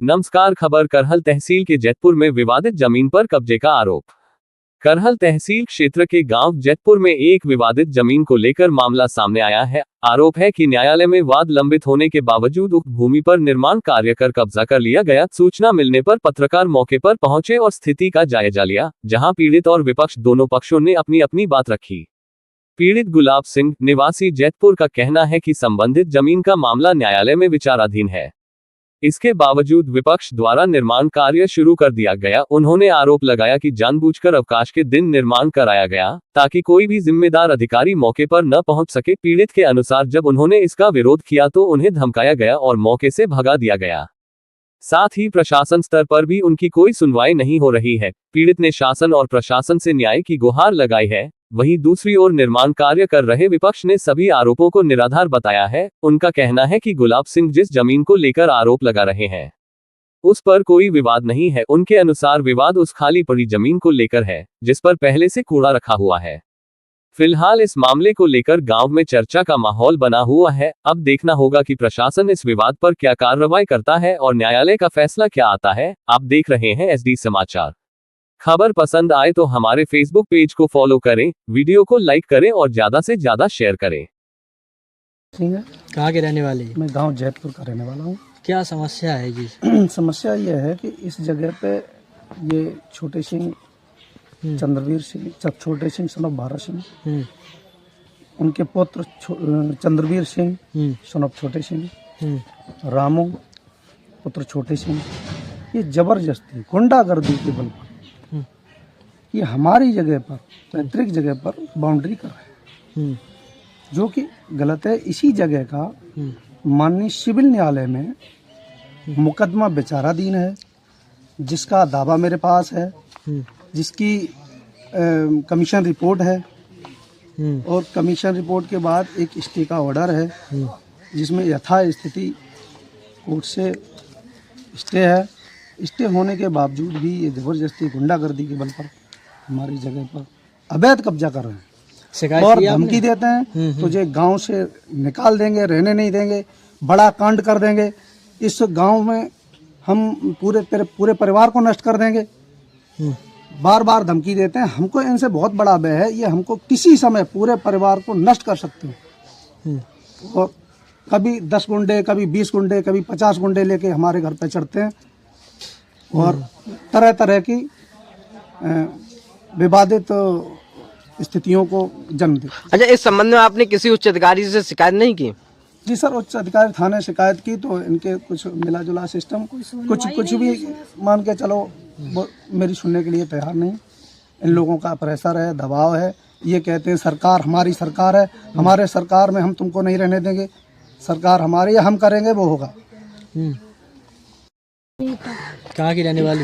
नमस्कार। खबर करहल तहसील के जैतपुर में विवादित जमीन पर कब्जे का आरोप। करहल तहसील क्षेत्र के गांव जैतपुर में एक विवादित जमीन को लेकर मामला सामने आया है। आरोप है कि न्यायालय में वाद लंबित होने के बावजूद उक्त भूमि पर निर्माण कार्य कर कब्जा कर लिया गया। सूचना मिलने पर पत्रकार मौके पर पहुंचे और स्थिति का जायजा लिया, जहां पीड़ित और विपक्ष दोनों पक्षों ने अपनी अपनी बात रखी। पीड़ित गुलाब सिंह निवासी जैतपुर का कहना है कि संबंधित जमीन का मामला न्यायालय में विचाराधीन है। इसके बावजूद विपक्ष द्वारा निर्माण कार्य शुरू कर दिया गया। उन्होंने आरोप लगाया कि जानबूझकर अवकाश के दिन निर्माण कराया गया ताकि कोई भी जिम्मेदार अधिकारी मौके पर न पहुंच सके। पीड़ित के अनुसार जब उन्होंने इसका विरोध किया तो उन्हें धमकाया गया और मौके से भगा दिया गया। साथ ही प्रशासन स्तर पर भी उनकी कोई सुनवाई नहीं हो रही है। पीड़ित ने शासन और प्रशासन से न्याय की गुहार लगाई है। वहीं दूसरी ओर निर्माण कार्य कर रहे विपक्ष ने सभी आरोपों को निराधार बताया है। उनका कहना है कि गुलाब सिंह जिस जमीन को लेकर आरोप लगा रहे हैं उस पर कोई विवाद नहीं है। उनके अनुसार विवाद उस खाली पड़ी जमीन को लेकर है जिस पर पहले से कूड़ा रखा हुआ है। फिलहाल इस मामले को लेकर गांव में चर्चा का माहौल बना हुआ है। अब देखना होगा कि प्रशासन इस विवाद पर क्या कार्रवाई करता है और न्यायालय का फैसला क्या आता है। आप देख रहे हैं SD समाचार। खबर पसंद आए तो हमारे फेसबुक पेज को फॉलो करें, वीडियो को लाइक करें और ज्यादा से ज्यादा शेयर करें। कहाँ के रहने वाले? मैं गांव जैतपुर का रहने वाला हूँ। क्या समस्या है जी? समस्या ये है कि इस जगह पे ये छोटे सिंह चंद्रवीर सिंह छोटे सिंह सन ऑफ भारत सिंह, उनके पुत्र चंद्रवीर सिंह सन ऑफ छोटे सिंह, रामू पुत्र छोटे सिंह, ये जबरदस्ती गुंडागर्दी के बल पर ये हमारी जगह पर पैतृक जगह पर बाउंड्री कर रहे हैं, जो कि गलत है। इसी जगह का माननीय सिविल न्यायालय में मुकदमा विचाराधीन है, जिसका दावा मेरे पास है, जिसकी कमीशन रिपोर्ट है और कमीशन रिपोर्ट के बाद एक स्टे का ऑर्डर है, जिसमें यथा स्थिति कोर्ट से स्टे है। स्टे होने के बावजूद भी ये जबरदस्ती गुंडागर्दी के बल पर हमारी जगह पर अवैध कब्जा कर रहे हैं और धमकी देते हैं, तुझे गांव से निकाल देंगे, रहने नहीं देंगे, बड़ा कांड कर देंगे, इस गांव में हम पूरे परिवार को नष्ट कर देंगे। बार बार धमकी देते हैं। हमको इनसे बहुत बड़ा भय है, ये हमको किसी समय पूरे परिवार को नष्ट कर सकते हैं। और कभी 10 गुंडे, कभी 20 गुंडे, कभी 50 गुंडे लेके हमारे घर पे चढ़ते हैं और तरह तरह की विवादित स्थितियों को जन्म देते। अच्छा, इस संबंध में आपने किसी उच्च अधिकारी से शिकायत नहीं की? जी सर, उच्च अधिकारी थाने शिकायत की तो इनके कुछ मिला जुला सिस्टम कुछ भी मान के चलो, वो मेरी सुनने के लिए तैयार नहीं। इन लोगों का प्रेशर है, दबाव है। ये कहते हैं सरकार हमारी सरकार है, हमारे सरकार में हम तुमको नहीं रहने देंगे, सरकार हमारी है, हम करेंगे वो होगा। कहाँ की रहने वाली?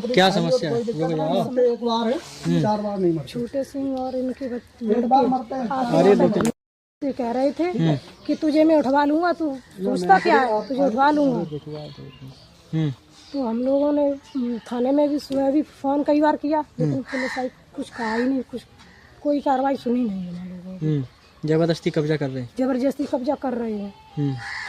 क्या समस्या है? एक बार है, 4 बार नहीं मरते। छोटे सिंह और इनके मरते ये कह रहे थे कि तुझे मैं उठवा लूंगा, तू सोचता क्या है, तुझे उठवा लूंगा। तो हम लोगों ने थाने में भी सुबह भी फोन कई बार किया, लेकिन पुलिस आई, कुछ कहा ही नहीं, कोई कार्रवाई सुनी नहीं हम लोगों ने। जबरदस्ती कब्जा कर रहे हैं? जबरदस्ती कब्जा कर रहे हैं।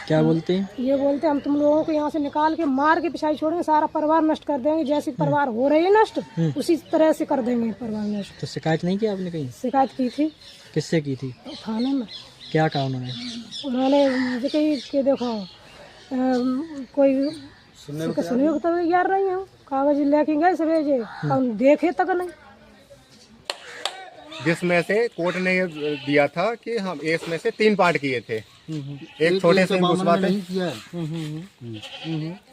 क्या बोलते हैं? ये बोलते हैं हम तुम लोगों को यहाँ से निकाल के मार के पिछाई छोड़ेंगे, सारा परिवार नष्ट कर देंगे, जैसे परिवार हो रहे हैं नष्ट उसी तरह से कर देंगे परिवार नष्ट। तो शिकायत नहीं की आपने कहीं? शिकायत की थी। किससे की थी? थाने में। क्या कहा उन्होंने? उन्होंने मुझे कही कि देखो कोई सुनने को तो तैयार नहीं है, कागज लेके गए से भेजे और देखे तक नहीं। जिसमें से कोर्ट ने ये दिया था कि हम इसमें से 3 पार्ट किए थे। एक छोटे सिंह कुशवा थे,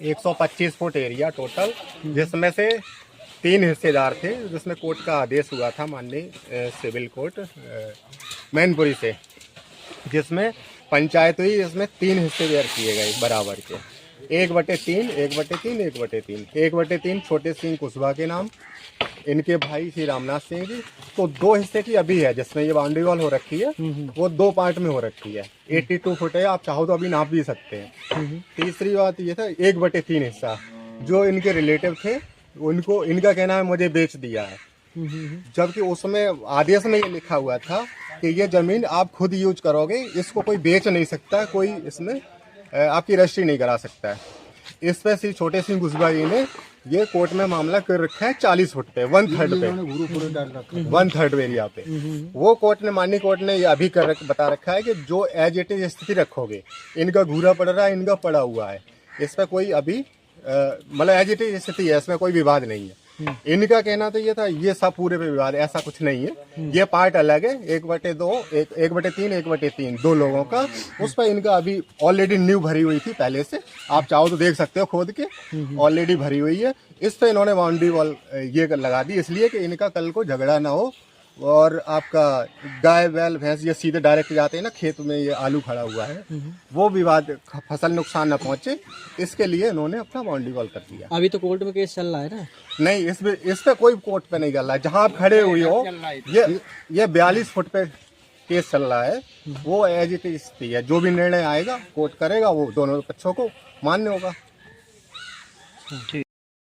125 फुट एरिया टोटल, जिसमें से 3 हिस्सेदार थे, जिसमें कोर्ट का आदेश हुआ था माननीय सिविल कोर्ट मैनपुरी से, जिसमें पंचायत हुई। इसमें 3 हिस्से तैयार किए गए बराबर के, 1/3, 1/3, 1/3। 1/3 छोटे सिंह कुशवा के नाम, इनके भाई श्री रामनाथ सिंह जी। तो 2 हिस्से की अभी है, जिसमें ये बाउंड्री वॉल हो रखी है, वो 2 पार्ट में हो रखी है। 82 फुट है, आप चाहो तो अभी नाप भी सकते हैं। तीसरी बात ये था 1/3 हिस्सा जो इनके रिलेटिव थे, उनको इनका कहना है मुझे बेच दिया है, जबकि उसमें आदेश में ये लिखा हुआ था कि ये जमीन आप खुद यूज करोगे, इसको कोई बेच नहीं सकता, कोई इसमें आपकी रजिस्ट्री नहीं करा सकता है। इस पे श्री छोटे सिंह कुशवाहा जी ने ये कोर्ट में मामला कर रखा है 40 फुट पे 1/3 पे 1/3 एरिया पे। वो कोर्ट ने माननीय कोर्ट ने ये अभी बता रखा है कि जो एज इट इज स्थिति रखोगे, इनका घूरा पड़ रहा है, इनका पड़ा हुआ है, इस पर कोई अभी मतलब एज इट इज स्थिति है, इसमें कोई विवाद नहीं है। इनका कहना तो ये था ये सब पूरे पे विवाद है, ऐसा कुछ नहीं है। ये पार्ट अलग है, 1/2 1/3 1/3 दो लोगों का, उस पर इनका अभी ऑलरेडी न्यू भरी हुई थी पहले से, आप चाहो तो देख सकते हो खोद के, ऑलरेडी भरी हुई है। इस पे इन्होंने बाउंड्री वॉल ये लगा दी इसलिए कि इनका कल को झगड़ा ना हो और आपका गाय बैल भैंस ये सीधे डायरेक्ट जाते हैं ना खेत में, ये आलू खड़ा हुआ है, वो विवाद फसल नुकसान न पहुंचे, इसके लिए इन्होंने अपना बाउंड्री वॉल कर दिया। अभी तो कोर्ट में केस चल रहा है ना? नहीं, इस पे कोई कोर्ट पे नहीं चल रहा है। जहां आप खड़े हुए हो ये 42 फुट पे केस चल रहा है, वो एज इट इज है। जो भी निर्णय आएगा कोर्ट करेगा, वो दोनों पक्षों को मान्य होगा।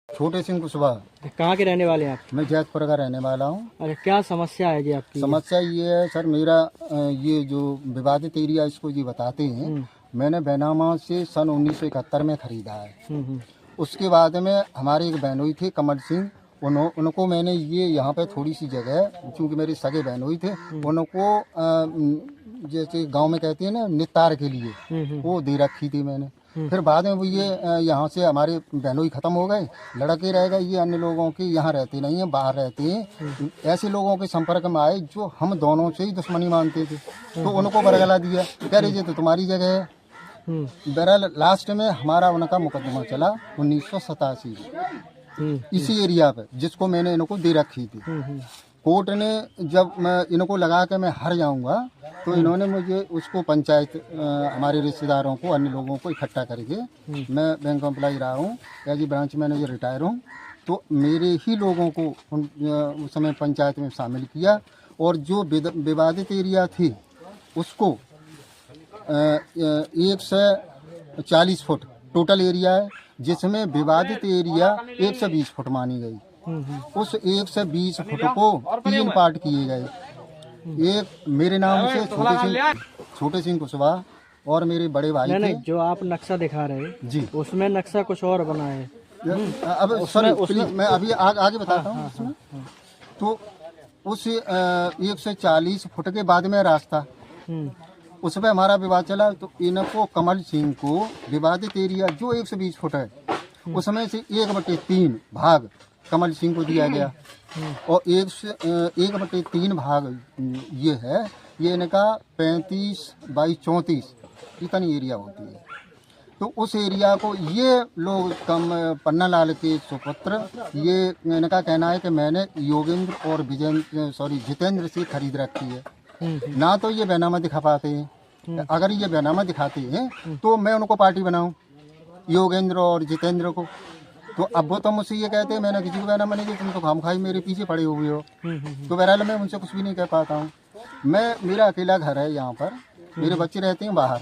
छोटे सिंह कुशवाहा। कहाँ के रहने वाले हैं आप? मैं जैतपुर का रहने वाला हूँ। अरे क्या समस्या है जी आपकी? समस्या ये है सर, मेरा ये जो विवादित एरिया इसको जी बताते हैं, मैंने बैनामा से सन 1971 में खरीदा है। उसके बाद में हमारे एक बहनोई थे कमल सिंह, उनको मैंने ये यहाँ पे थोड़ी सी जगह, चूँकि मेरे सगे बहनोई थे, उनको जैसे गांव में कहते हैं ना निस्तार के लिए, वो दे रखी थी मैंने। फिर बाद में वो ये यहाँ से हमारे बहनोई खत्म हो गए, लड़के रह गए, ये अन्य लोगों के यहाँ रहते नहीं हैं, बाहर रहते हैं। ऐसे लोगों के संपर्क में आए जो हम दोनों से ही दुश्मनी मानते थे, तो उनको बरगला दिया, कह रहे तो तुम्हारी जगह है। बहरहाल लास्ट में हमारा उनका मुकदमा चला 1987 इसी एरिया पे, जिसको मैंने इनको दे रखी थी। कोर्ट ने जब मैं इनको लगा के मैं हार जाऊंगा, तो इन्होंने मुझे उसको पंचायत हमारे रिश्तेदारों को, अन्य लोगों को इकट्ठा करके, मैं बैंक एम्प्लॉय रहा हूँ, एज ब्रांच मैनेजर रिटायर हूँ, तो मेरे ही लोगों को उस समय पंचायत में शामिल किया, और जो विवादित एरिया थी उसको 140 फुट टोटल एरिया है, जिसमें विवादित एरिया 120 फुट मानी गई। उस 120 फुट को 3 पार्ट किए गए। एक मेरे नाम से छोटे सिंह कुशवाहा और मेरे बड़े भाई थे। नहीं, जो आप नक्शा दिखा रहे हैं जी, उसमें नक्शा कुछ और बना है। अब सॉरी प्लीज, मैं अभी आगे बताता हूँ उसमें। तो उस 140 फुट के बाद में रास्ता, उस पर हमारा विवाद चला, तो इनको कमल सिंह को विवादित एरिया जो 120 फुट है, उसमें से 1/3 भाग कमल सिंह को दिया गया, और 1/3 भाग ये है, ये इनका 35 बाई 34 इतनी एरिया होती है। तो उस एरिया को ये लोग पन्ना लाल के सुपुत्र, ये इनका कहना है कि मैंने योगेंद्र और जितेंद्र से खरीद रखी है। ना तो ये बैनामा दिखा पाते हैं, अगर ये बैनामा दिखाते हैं तो मैं उनको पार्टी बनाऊं, योगेंद्र और जितेंद्र को। तो अब वो तो मुझसे ये कहते हैं मैंने किसी को बैनामा नहीं दिया, तुम तो खामखाई मेरे पीछे पड़े हुए हो। तो बहरहाल मैं उनसे कुछ भी नहीं कह पाता हूँ। मेरा अकेला घर है यहाँ पर, मेरे बच्चे रहते हैं बाहर।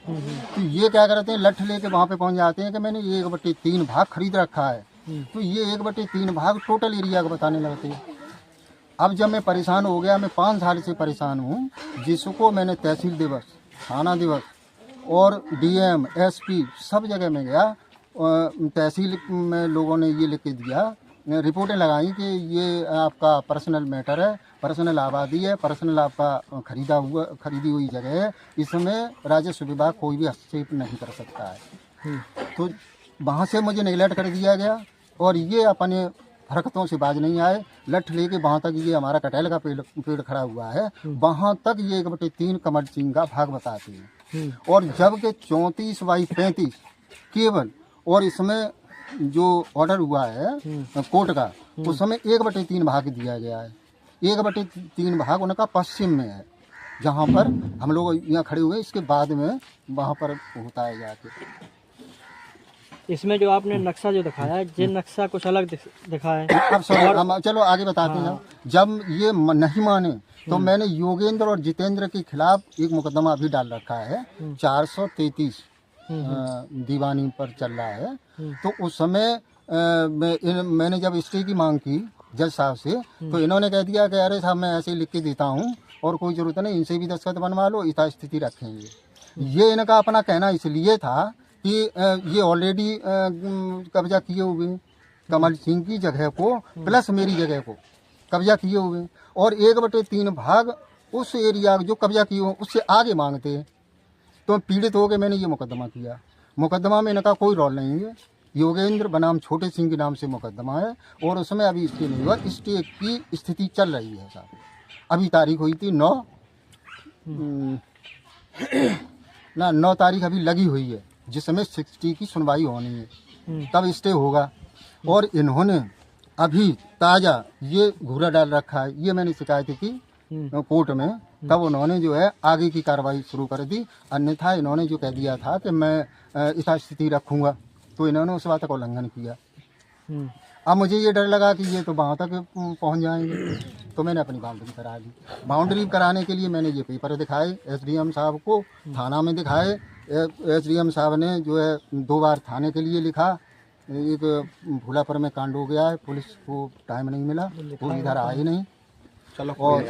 तो ये क्या करते हैं, लठ लेके वहाँ पे पहुँच जाते हैं कि मैंने 1/3 भाग खरीद रखा है। तो ये 1/3 भाग टोटल एरिया को बताने लगते हैं। अब जब मैं परेशान हो गया, मैं 5 साल से परेशान हूँ, जिसको मैंने तहसील दिवस, थाना दिवस और डीएम एसपी सब जगह में गया। तहसील में लोगों ने ये लिख के दिया, रिपोर्टें लगाई कि ये आपका पर्सनल मैटर है, पर्सनल आबादी है, पर्सनल आपका खरीदी हुई जगह है, इसमें राजस्व विभाग कोई भी हस्तक्षेप नहीं कर सकता है। तो वहाँ से मुझे नेगलेक्ट कर दिया गया, और ये अपने हरकतों से बाज नहीं आए। लठ लेके वहाँ तक, ये हमारा कटहल का पेड़ खड़ा हुआ है, वहाँ तक ये 1/3 कमल सिंह का भाग बताते हैं। और जबकि 34 बाई 35 केवल, और इसमें जो ऑर्डर हुआ है कोर्ट का, उसमें 1/3 भाग दिया गया है। 1/3 भाग उनका पश्चिम में है, जहाँ पर हम लोग यहाँ खड़े हुए, इसके बाद में वहाँ पर होता है जाके। इसमें जो आपने नक्शा जो दिखाया है, ये नक्शा कुछ अलग दिखा है। अब सॉरी, चलो आगे बताते हैं। जब ये नहीं माने, तो मैंने योगेंद्र और जितेंद्र के खिलाफ एक मुकदमा अभी डाल रखा है, 433 दीवानी पर चल रहा है। तो उस समय मैंने जब स्टे की मांग की जज साहब से, तो इन्होंने कह दिया कि अरे साहब मैं ऐसे ही लिख के देता हूँ और कोई ज़रूरत नहीं, इनसे भी दस्तखत बनवा लो, यथास्थिति रखेंगे। ये इनका अपना कहना इसलिए था कि ये ऑलरेडी कब्जा किए हुए हैं, कमल सिंह की जगह को प्लस मेरी जगह को कब्जा किए हुए हैं, और 1/3 भाग उस एरिया जो कब्जा किए हुए उससे आगे मांगते हैं। तो पीड़ित हो के मैंने ये मुकदमा किया। मुकदमा में इनका कोई रोल नहीं है, योगेंद्र बनाम छोटे सिंह के नाम से मुकदमा है, और उसमें अभी स्टे नहीं हुआ, स्टे की स्थिति चल रही है साहब। अभी तारीख हुई थी 9 तारीख अभी लगी हुई है, जिसमें 60 की सुनवाई होनी है, तब स्टे होगा। और इन्होंने अभी ताज़ा ये घूरा डाल रखा है, ये मैंने शिकायत की कोर्ट में, तब उन्होंने जो है आगे की कार्रवाई शुरू कर दी। अन्यथा इन्होंने जो कह दिया था कि मैं यथास्थिति रखूँगा, तो इन्होंने उस बात का उल्लंघन किया। अब मुझे ये डर लगा कि ये तो वहाँ तक पहुँच जाएंगे, तो मैंने अपनी बाउंड्री करा दी। बाउंड्री कराने के लिए मैंने ये पेपर दिखाए SDM साहब को, थाना में दिखाए। SDM साहब ने जो है 2 बार थाने के लिए लिखा। एक भूलापुर में कांड हो गया है, पुलिस को टाइम नहीं मिला, वो इधर आए नहीं। चलो और